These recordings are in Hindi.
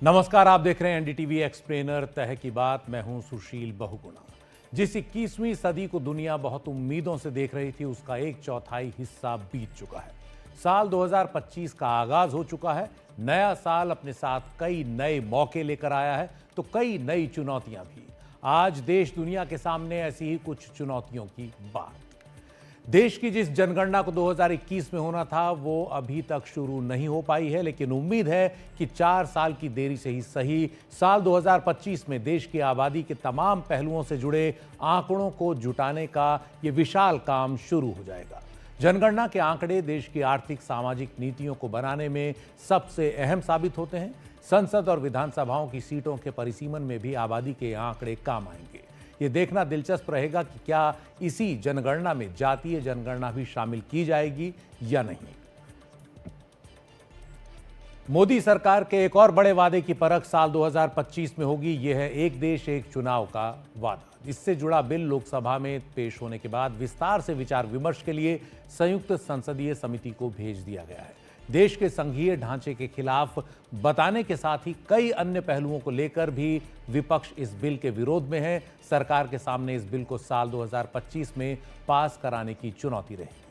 नमस्कार, आप देख रहे हैं एनडीटीवी एक्सप्लेनर तह की बात। मैं हूं सुशील बहुगुणा। जिस 21वीं सदी को दुनिया बहुत उम्मीदों से देख रही थी, उसका एक चौथाई हिस्सा बीत चुका है। साल 2025 का आगाज हो चुका है। नया साल अपने साथ कई नए मौके लेकर आया है, तो कई नई चुनौतियां भी। आज देश दुनिया के सामने ऐसी ही कुछ चुनौतियों की बात। देश की जिस जनगणना को 2021 में होना था, वो अभी तक शुरू नहीं हो पाई है, लेकिन उम्मीद है कि 4 साल की देरी से ही सही साल 2025 में देश की आबादी के तमाम पहलुओं से जुड़े आंकड़ों को जुटाने का ये विशाल काम शुरू हो जाएगा। जनगणना के आंकड़े देश की आर्थिक सामाजिक नीतियों को बनाने में सबसे अहम साबित होते हैं। संसद और विधानसभाओं की सीटों के परिसीमन में भी आबादी के आंकड़े काम आएंगे। ये देखना दिलचस्प रहेगा कि क्या इसी जनगणना में जातीय जनगणना भी शामिल की जाएगी या नहीं। मोदी सरकार के एक और बड़े वादे की परख साल 2025 में होगी। यह है एक देश एक चुनाव का वादा। इससे जुड़ा बिल लोकसभा में पेश होने के बाद विस्तार से विचार विमर्श के लिए संयुक्त संसदीय समिति को भेज दिया गया है। देश के संघीय ढांचे के खिलाफ बताने के साथ ही कई अन्य पहलुओं को लेकर भी विपक्ष इस बिल के विरोध में है। सरकार के सामने इस बिल को साल 2025 में पास कराने की चुनौती रहेगी।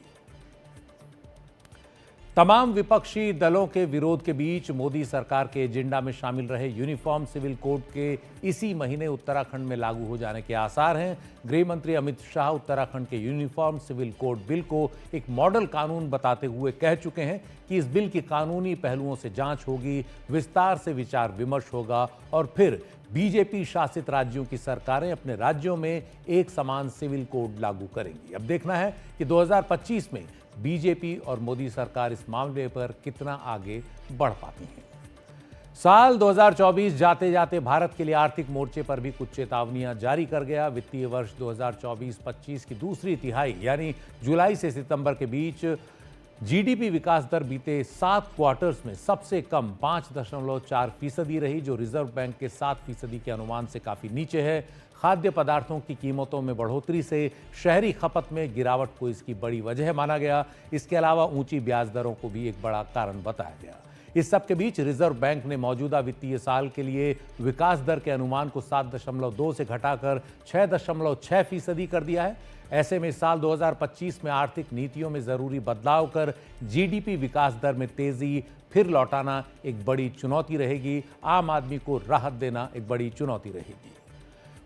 तमाम विपक्षी दलों के विरोध के बीच मोदी सरकार के एजेंडा में शामिल रहे यूनिफॉर्म सिविल कोड के इसी महीने उत्तराखंड में लागू हो जाने के आसार हैं। गृह मंत्री अमित शाह उत्तराखंड के यूनिफॉर्म सिविल कोड बिल को एक मॉडल कानून बताते हुए कह चुके हैं कि इस बिल की कानूनी पहलुओं से जांच होगी, विस्तार से विचार विमर्श होगा और फिर बीजेपी शासित राज्यों की सरकारें अपने राज्यों में एक समान सिविल कोड लागू करेंगी। अब देखना है कि 2025 में बीजेपी और मोदी सरकार इस मामले पर कितना आगे बढ़ पाती है। साल 2024 जाते जाते भारत के लिए आर्थिक मोर्चे पर भी कुछ चेतावनियां जारी कर गया। वित्तीय वर्ष 2024-25 की दूसरी तिहाई यानी जुलाई से सितंबर के बीच जीडीपी विकास दर बीते 7 क्वार्टर्स में सबसे कम 5.4% रही, जो रिजर्व बैंक के 7% के अनुमान से काफी नीचे है। खाद्य पदार्थों की कीमतों में बढ़ोतरी से शहरी खपत में गिरावट को इसकी बड़ी वजह माना गया। इसके अलावा ऊंची ब्याज दरों को भी एक बड़ा कारण बताया गया। इस सब के बीच रिजर्व बैंक ने मौजूदा वित्तीय साल के लिए विकास दर के अनुमान को 7.2 से घटाकर 6.6% कर दिया है। ऐसे में साल 2025 में आर्थिक नीतियों में जरूरी बदलाव कर जीडीपी विकास दर में तेजी फिर लौटाना एक बड़ी चुनौती रहेगी। आम आदमी को राहत देना एक बड़ी चुनौती रहेगी।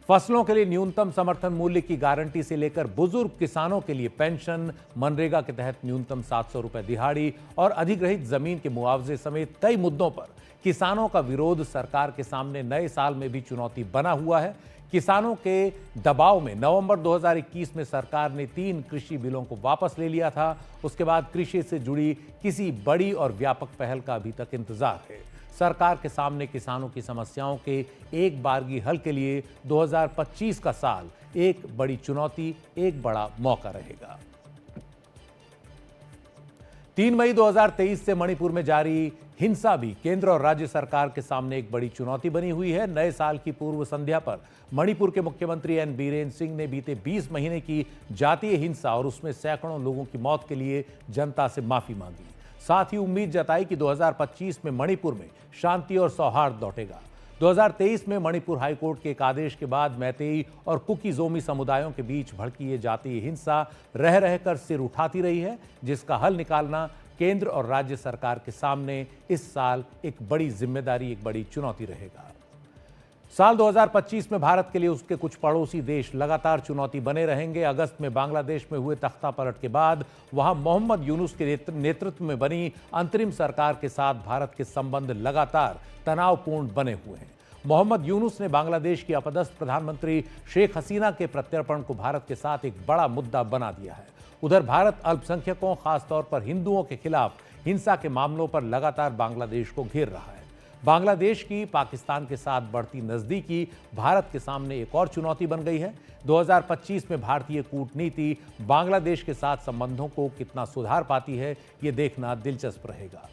फसलों के लिए न्यूनतम समर्थन मूल्य की गारंटी से लेकर बुजुर्ग किसानों के लिए पेंशन, मनरेगा के तहत न्यूनतम 700 रुपए दिहाड़ी और अधिग्रहित जमीन के मुआवजे समेत कई मुद्दों पर किसानों का विरोध सरकार के सामने नए साल में भी चुनौती बना हुआ है। किसानों के दबाव में नवंबर 2021 में सरकार ने 3 कृषि बिलों को वापस ले लिया था। उसके बाद कृषि से जुड़ी किसी बड़ी और व्यापक पहल का अभी तक इंतजार है। सरकार के सामने किसानों की समस्याओं के एक बारगी हल के लिए 2025 का साल एक बड़ी चुनौती, एक बड़ा मौका रहेगा। 3 मई 2023 से मणिपुर में जारी हिंसा भी केंद्र और राज्य सरकार के सामने एक बड़ी चुनौती बनी हुई है। नए साल की पूर्व संध्या पर मणिपुर के मुख्यमंत्री एन बीरेन सिंह ने बीते 20 महीने की जातीय हिंसा और उसमें सैकड़ों लोगों की मौत के लिए जनता से माफी मांगी। साथ ही उम्मीद जताई कि 2025 में मणिपुर में शांति और सौहार्द लौटेगा। 2023 में मणिपुर हाईकोर्ट के एक आदेश के बाद मैतेई और कुकी-जोमी समुदायों के बीच भड़की ये जातीय हिंसा रह रहकर सिर उठाती रही है, जिसका हल निकालना केंद्र और राज्य सरकार के सामने इस साल एक बड़ी जिम्मेदारी, एक बड़ी चुनौती रहेगा। साल 2025 में भारत के लिए उसके कुछ पड़ोसी देश लगातार चुनौती बने रहेंगे। अगस्त में बांग्लादेश में हुए तख्तापलट के बाद वहां मोहम्मद यूनुस के नेतृत्व में बनी अंतरिम सरकार के साथ भारत के संबंध लगातार तनावपूर्ण बने हुए हैं। मोहम्मद यूनुस ने बांग्लादेश की अपदस्थ प्रधानमंत्री शेख हसीना के प्रत्यर्पण को भारत के साथ एक बड़ा मुद्दा बना दिया है। उधर भारत अल्पसंख्यकों, खासतौर पर हिंदुओं के खिलाफ हिंसा के मामलों पर लगातार बांग्लादेश को घेर रहा है। बांग्लादेश की पाकिस्तान के साथ बढ़ती नजदीकी भारत के सामने एक और चुनौती बन गई है। 2025 में भारतीय कूटनीति बांग्लादेश के साथ संबंधों को कितना सुधार पाती है, ये देखना दिलचस्प रहेगा।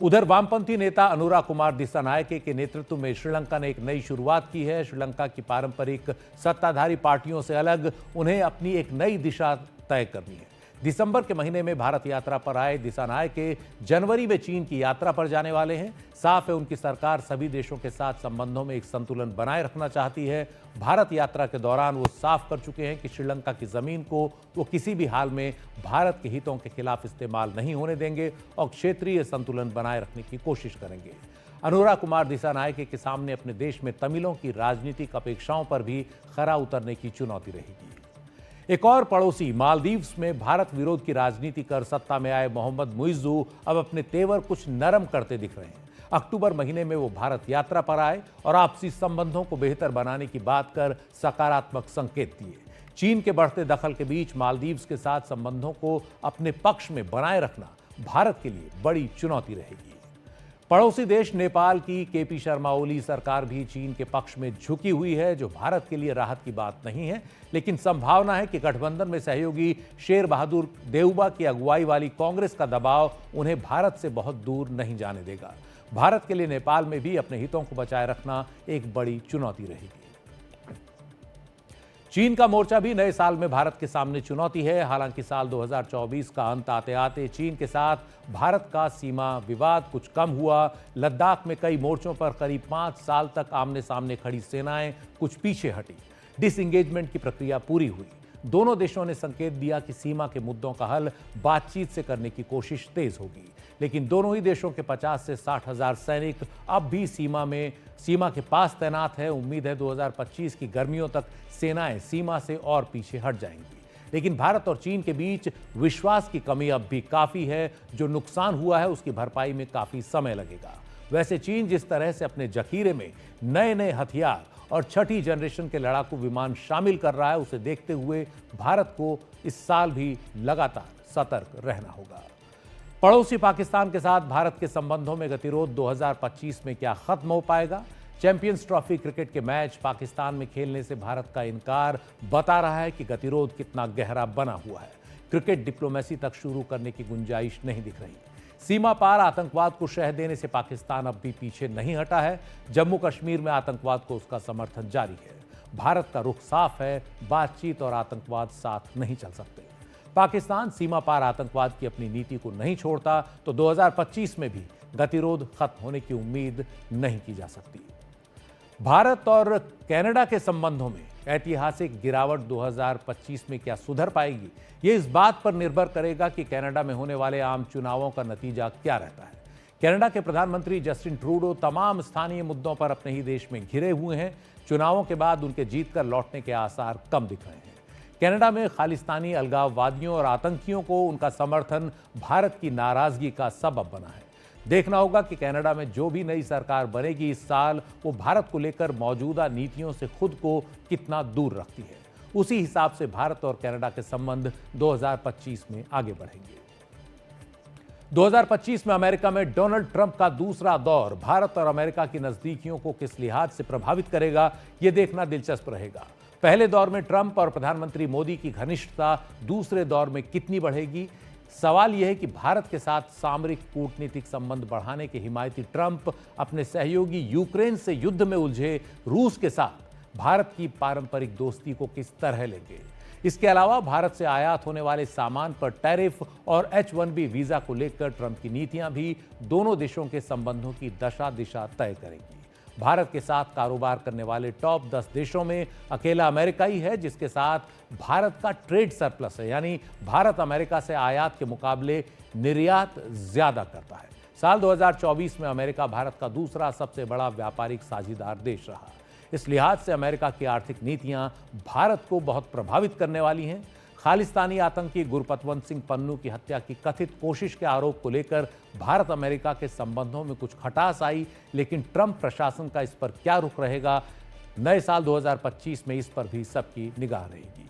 उधर वामपंथी नेता अनुरा कुमार दिसानायके के नेतृत्व में श्रीलंका ने एक नई शुरुआत की है। श्रीलंका की पारंपरिक सत्ताधारी पार्टियों से अलग उन्हें अपनी एक नई दिशा तय करनी है। दिसंबर के महीने में भारत यात्रा पर आए दिसानायके के जनवरी में चीन की यात्रा पर जाने वाले हैं। साफ है उनकी सरकार सभी देशों के साथ संबंधों में एक संतुलन बनाए रखना चाहती है। भारत यात्रा के दौरान वो साफ कर चुके हैं कि श्रीलंका की जमीन को वो किसी भी हाल में भारत के हितों के खिलाफ इस्तेमाल नहीं होने देंगे और क्षेत्रीय संतुलन बनाए रखने की कोशिश करेंगे। अनुराग कुमार दिसानायके के सामने अपने देश में तमिलों की राजनीतिक अपेक्षाओं पर भी खरा उतरने की चुनौती रहेगी। एक और पड़ोसी मालदीव्स में भारत विरोध की राजनीति कर सत्ता में आए मोहम्मद मुइज्जू अब अपने तेवर कुछ नरम करते दिख रहे हैं। अक्टूबर महीने में वो भारत यात्रा पर आए और आपसी संबंधों को बेहतर बनाने की बात कर सकारात्मक संकेत दिए। चीन के बढ़ते दखल के बीच मालदीव्स के साथ संबंधों को अपने पक्ष में बनाए रखना भारत के लिए बड़ी चुनौती रहेगी। पड़ोसी देश नेपाल की केपी शर्मा ओली सरकार भी चीन के पक्ष में झुकी हुई है, जो भारत के लिए राहत की बात नहीं है, लेकिन संभावना है कि गठबंधन में सहयोगी शेर बहादुर देउबा की अगुवाई वाली कांग्रेस का दबाव उन्हें भारत से बहुत दूर नहीं जाने देगा। भारत के लिए नेपाल में भी अपने हितों को बचाए रखना एक बड़ी चुनौती रहेगी। चीन का मोर्चा भी नए साल में भारत के सामने चुनौती है। हालांकि साल 2024 का अंत आते आते चीन के साथ भारत का सीमा विवाद कुछ कम हुआ। लद्दाख में कई मोर्चों पर करीब 5 साल तक आमने सामने खड़ी सेनाएं कुछ पीछे हटी। डिसएंगेजमेंट की प्रक्रिया पूरी हुई। दोनों देशों ने संकेत दिया कि सीमा के मुद्दों का हल बातचीत से करने की कोशिश तेज होगी, लेकिन दोनों ही देशों के 50 से 60 हजार सैनिक अब भी सीमा के पास तैनात है। उम्मीद है 2025 की गर्मियों तक सेनाएं सीमा से और पीछे हट जाएंगी, लेकिन भारत और चीन के बीच विश्वास की कमी अब भी काफी है। जो नुकसान हुआ है उसकी भरपाई में काफी समय लगेगा। वैसे चीन जिस तरह से अपने जखीरे में नए नए हथियार और छठी जनरेशन के लड़ाकू विमान शामिल कर रहा है, उसे देखते हुए भारत को इस साल भी लगातार सतर्क रहना होगा। पड़ोसी पाकिस्तान के साथ भारत के संबंधों में गतिरोध 2025 में क्या खत्म हो पाएगा? चैंपियंस ट्रॉफी क्रिकेट के मैच पाकिस्तान में खेलने से भारत का इनकार बता रहा है कि गतिरोध कितना गहरा बना हुआ है। क्रिकेट डिप्लोमेसी तक शुरू करने की गुंजाइश नहीं दिख रही। सीमा पार आतंकवाद को शह देने से पाकिस्तान अब भी पीछे नहीं हटा है। जम्मू कश्मीर में आतंकवाद को उसका समर्थन जारी है। भारत का रुख साफ है, बातचीत और आतंकवाद साथ नहीं चल सकते। पाकिस्तान सीमा पार आतंकवाद की अपनी नीति को नहीं छोड़ता तो 2025 में भी गतिरोध खत्म होने की उम्मीद नहीं की जा सकती। भारत और कनाडा के संबंधों में ऐतिहासिक गिरावट 2025 में क्या सुधर पाएगी, ये इस बात पर निर्भर करेगा कि कनाडा में होने वाले आम चुनावों का नतीजा क्या रहता है। कनाडा के प्रधानमंत्री जस्टिन ट्रूडो तमाम स्थानीय मुद्दों पर अपने ही देश में घिरे हुए हैं। चुनावों के बाद उनके जीतकर लौटने के आसार कम दिख रहे हैं। कनाडा में खालिस्तानी अलगाववादियों और आतंकियों को उनका समर्थन भारत की नाराजगी का सबब बना है। देखना होगा कि कनाडा में जो भी नई सरकार बनेगी इस साल, वो भारत को लेकर मौजूदा नीतियों से खुद को कितना दूर रखती है। उसी हिसाब से भारत और कनाडा के संबंध 2025 में आगे बढ़ेंगे। 2025 में अमेरिका में डोनाल्ड ट्रंप का दूसरा दौर भारत और अमेरिका की नजदीकियों को किस लिहाज से प्रभावित करेगा, यह देखना दिलचस्प रहेगा। पहले दौर में ट्रंप और प्रधानमंत्री मोदी की घनिष्ठता दूसरे दौर में कितनी बढ़ेगी? सवाल यह है कि भारत के साथ सामरिक कूटनीतिक संबंध बढ़ाने के हिमायती ट्रंप अपने सहयोगी यूक्रेन से युद्ध में उलझे रूस के साथ भारत की पारंपरिक दोस्ती को किस तरह लेंगे? इसके अलावा भारत से आयात होने वाले सामान पर टैरिफ और H-1B वीजा को लेकर ट्रंप की नीतियां भी दोनों देशों के संबंधों की दशा दिशा तय करेंगी। भारत के साथ कारोबार करने वाले टॉप 10 देशों में अकेला अमेरिका ही है जिसके साथ भारत का ट्रेड सरप्लस है, यानी भारत अमेरिका से आयात के मुकाबले निर्यात ज्यादा करता है। साल 2024 में अमेरिका भारत का दूसरा सबसे बड़ा व्यापारिक साझेदार देश रहा। इस लिहाज से अमेरिका की आर्थिक नीतियां भारत को बहुत प्रभावित करने वाली हैं। खालिस्तानी आतंकी गुरपतवंत सिंह पन्नू की हत्या की कथित कोशिश के आरोप को लेकर भारत अमेरिका के संबंधों में कुछ खटास आई, लेकिन ट्रंप प्रशासन का इस पर क्या रुख रहेगा, नए साल 2025 में इस पर भी सबकी निगाह रहेगी।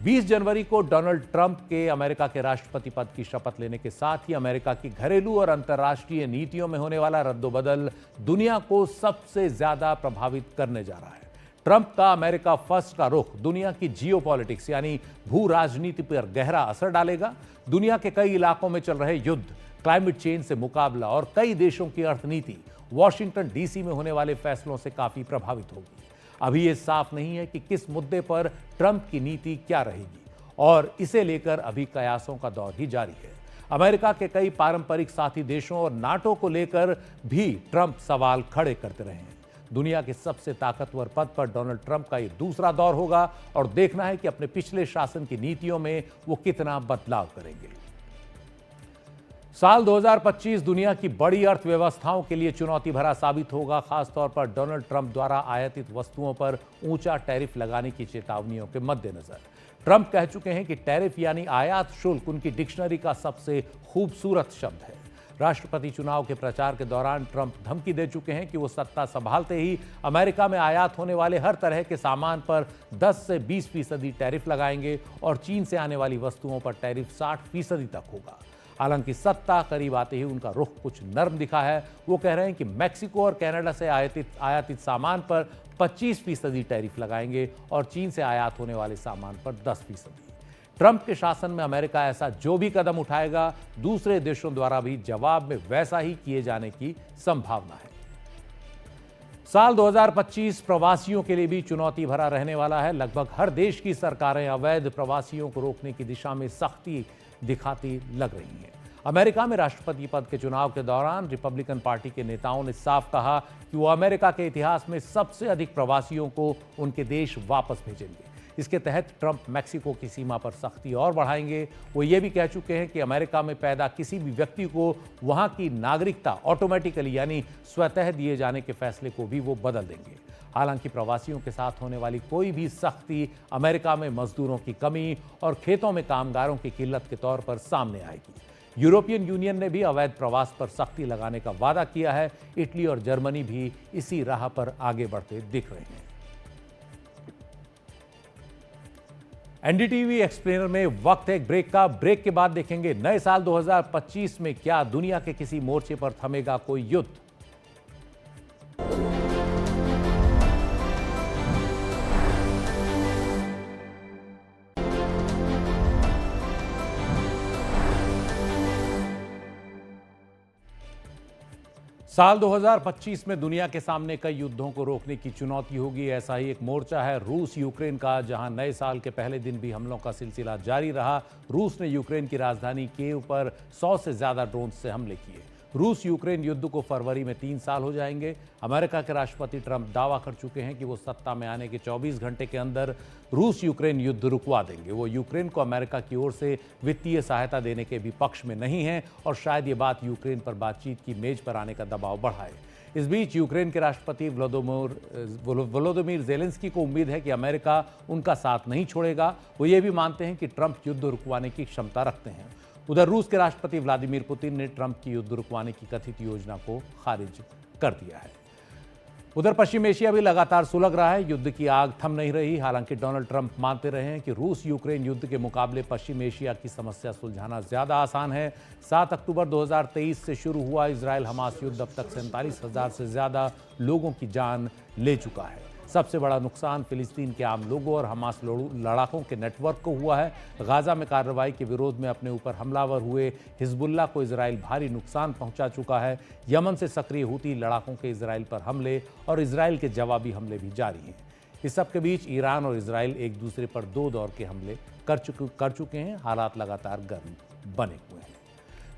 20 जनवरी को डोनाल्ड ट्रंप के अमेरिका के राष्ट्रपति पद की शपथ लेने के साथ ही अमेरिका की घरेलू और अंतर्राष्ट्रीय नीतियों में होने वाला रद्दोबदल दुनिया को सबसे ज्यादा प्रभावित करने जा रहा है। ट्रंप का अमेरिका फर्स्ट का रुख दुनिया की जियोपॉलिटिक्स यानी भू राजनीति पर गहरा असर डालेगा। दुनिया के कई इलाकों में चल रहे युद्ध, क्लाइमेट चेंज से मुकाबला और कई देशों की अर्थनीति वॉशिंगटन डीसी में होने वाले फैसलों से काफी प्रभावित होगी। अभी यह साफ नहीं है कि किस मुद्दे पर ट्रंप की नीति क्या रहेगी और इसे लेकर अभी कयासों का दौर ही जारी है। अमेरिका के कई पारंपरिक साथी देशों और नाटो को लेकर भी ट्रंप सवाल खड़े करते रहे हैं। दुनिया के सबसे ताकतवर पद पर डोनाल्ड ट्रंप का यह दूसरा दौर होगा और देखना है कि अपने पिछले शासन की नीतियों में वो कितना बदलाव करेंगे। साल 2025 दुनिया की बड़ी अर्थव्यवस्थाओं के लिए चुनौती भरा साबित होगा, खासतौर पर डोनाल्ड ट्रंप द्वारा आयातित वस्तुओं पर ऊंचा टैरिफ लगाने की चेतावनियों के मद्देनजर। ट्रंप कह चुके हैं कि टैरिफ यानी आयात शुल्क उनकी डिक्शनरी का सबसे खूबसूरत शब्द है। राष्ट्रपति चुनाव के प्रचार के दौरान ट्रंप धमकी दे चुके हैं कि वो सत्ता संभालते ही अमेरिका में आयात होने वाले हर तरह के सामान पर 10 से 20% टैरिफ लगाएंगे और चीन से आने वाली वस्तुओं पर टैरिफ 60% तक होगा। हालांकि सत्ता करीब आते ही उनका रुख कुछ नर्म दिखा है। वो कह रहे हैं कि मैक्सिको और कनाडा से आयातित सामान पर 25% टैरिफ लगाएंगे और चीन से आयात होने वाले सामान पर 10%। ट्रंप के शासन में अमेरिका ऐसा जो भी कदम उठाएगा, दूसरे देशों द्वारा भी जवाब में वैसा ही किए जाने की संभावना है। साल 2025 प्रवासियों के लिए भी चुनौती भरा रहने वाला है। लगभग हर देश की सरकारें अवैध प्रवासियों को रोकने की दिशा में सख्ती दिखाती लग रही हैं। अमेरिका में राष्ट्रपति पद के चुनाव के दौरान रिपब्लिकन पार्टी के नेताओं ने साफ कहा कि वो अमेरिका के इतिहास में सबसे अधिक प्रवासियों को उनके देश वापस भेजेंगे। इसके तहत ट्रंप मैक्सिको की सीमा पर सख्ती और बढ़ाएंगे। वो ये भी कह चुके हैं कि अमेरिका में पैदा किसी भी व्यक्ति को वहां की नागरिकता ऑटोमेटिकली यानी स्वतः दिए जाने के फैसले को भी वो बदल देंगे। हालांकि प्रवासियों के साथ होने वाली कोई भी सख्ती अमेरिका में मजदूरों की कमी और खेतों में कामगारों की किल्लत के तौर पर सामने आएगी। यूरोपियन यूनियन ने भी अवैध प्रवास पर सख्ती लगाने का वादा किया है। इटली और जर्मनी भी इसी राह पर आगे बढ़ते दिख रहे हैं। एनडीटीवी एक्सप्लेनर में वक्त है एक ब्रेक का। ब्रेक के बाद देखेंगे नए साल 2025 में क्या दुनिया के किसी मोर्चे पर थमेगा कोई युद्ध। साल 2025 में दुनिया के सामने कई युद्धों को रोकने की चुनौती होगी। ऐसा ही एक मोर्चा है रूस यूक्रेन का, जहां नए साल के पहले दिन भी हमलों का सिलसिला जारी रहा। रूस ने यूक्रेन की राजधानी कीव पर 100 से ज्यादा ड्रोन से हमले किए। रूस यूक्रेन युद्ध को फरवरी में 3 साल हो जाएंगे। अमेरिका के राष्ट्रपति ट्रंप दावा कर चुके हैं कि वो सत्ता में आने के 24 घंटे के अंदर रूस यूक्रेन युद्ध रुकवा देंगे। वो यूक्रेन को अमेरिका की ओर से वित्तीय सहायता देने के भी पक्ष में नहीं हैं और शायद ये बात यूक्रेन पर बातचीत की मेज पर आने का दबाव बढ़ाए। इस बीच यूक्रेन के राष्ट्रपति वोलोदिमीर ज़ेलेंस्की को उम्मीद है कि अमेरिका उनका साथ नहीं छोड़ेगा। वो ये भी मानते हैं कि ट्रंप युद्ध रुकवाने की क्षमता रखते हैं। उधर रूस के राष्ट्रपति व्लादिमीर पुतिन ने ट्रंप की युद्ध रुकवाने की कथित योजना को खारिज कर दिया है। उधर पश्चिम एशिया भी लगातार सुलग रहा है। युद्ध की आग थम नहीं रही। हालांकि डोनाल्ड ट्रंप मानते रहे हैं कि रूस यूक्रेन युद्ध के मुकाबले पश्चिम एशिया की समस्या सुलझाना ज्यादा आसान है। 7 अक्टूबर 2023 से शुरू हुआ इजराइल हमास युद्ध अब तक 47,000 से ज्यादा लोगों की जान ले चुका है। सबसे बड़ा नुकसान फिलिस्तीन के आम लोगों और हमास लड़ाकों के नेटवर्क को हुआ है। गाजा में कार्रवाई के विरोध में अपने ऊपर हमलावर हुए हिजबुल्लाह को इजराइल भारी नुकसान पहुंचा चुका है। यमन से सक्रिय हूती लड़ाकों के इजराइल पर हमले और इजराइल के जवाबी हमले भी जारी हैं। इस सब के बीच ईरान और इजराइल एक दूसरे पर 2 दौर के हमले कर चुके हैं। हालात लगातार गर्म बने हुए हैं।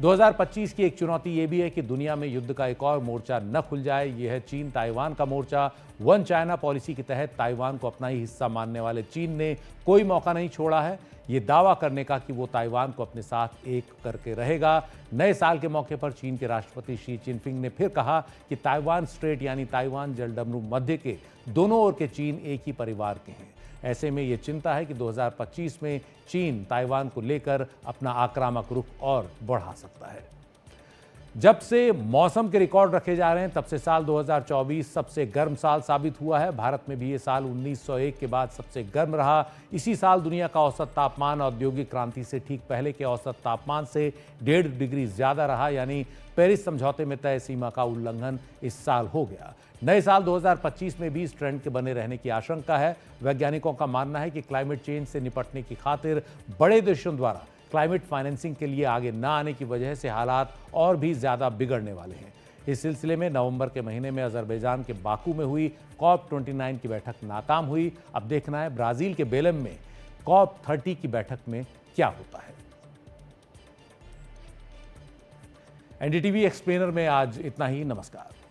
2025 की एक चुनौती ये भी है कि दुनिया में युद्ध का एक और मोर्चा न खुल जाए। यह है चीन ताइवान का मोर्चा। वन चाइना पॉलिसी के तहत ताइवान को अपना ही हिस्सा मानने वाले चीन ने कोई मौका नहीं छोड़ा है ये दावा करने का कि वो ताइवान को अपने साथ एक करके रहेगा। नए साल के मौके पर चीन के राष्ट्रपति शी जिनपिंग ने फिर कहा कि ताइवान स्ट्रेट यानी ताइवान जलडमरू मध्य के दोनों ओर के चीन एक ही परिवार के हैं। ऐसे में ये चिंता है कि 2025 में चीन ताइवान को लेकर अपना आक्रामक रुख और बढ़ा सकता है। जब से मौसम के रिकॉर्ड रखे जा रहे हैं तब से साल 2024 सबसे गर्म साल साबित हुआ है। भारत में भी ये साल 1901 के बाद सबसे गर्म रहा। इसी साल दुनिया का औसत तापमान औद्योगिक क्रांति से ठीक पहले के औसत तापमान से 1.5 डिग्री ज्यादा रहा, यानी पेरिस समझौते में तय सीमा का उल्लंघन इस साल हो गया। नए साल 2025 में भी इस ट्रेंड के बने रहने की आशंका है। वैज्ञानिकों का मानना है कि क्लाइमेट चेंज से निपटने की खातिर बड़े देशों द्वारा क्लाइमेट फाइनेंसिंग के लिए आगे न आने की वजह से हालात और भी ज्यादा बिगड़ने वाले हैं। इस सिलसिले में नवंबर के महीने में अजरबैजान के बाकू में हुई COP29 की बैठक नाकाम हुई। अब देखना है ब्राजील के बेलेम में COP30 की बैठक में क्या होता है। एनडीटीवी एक्सप्लेनर में आज इतना ही। नमस्कार।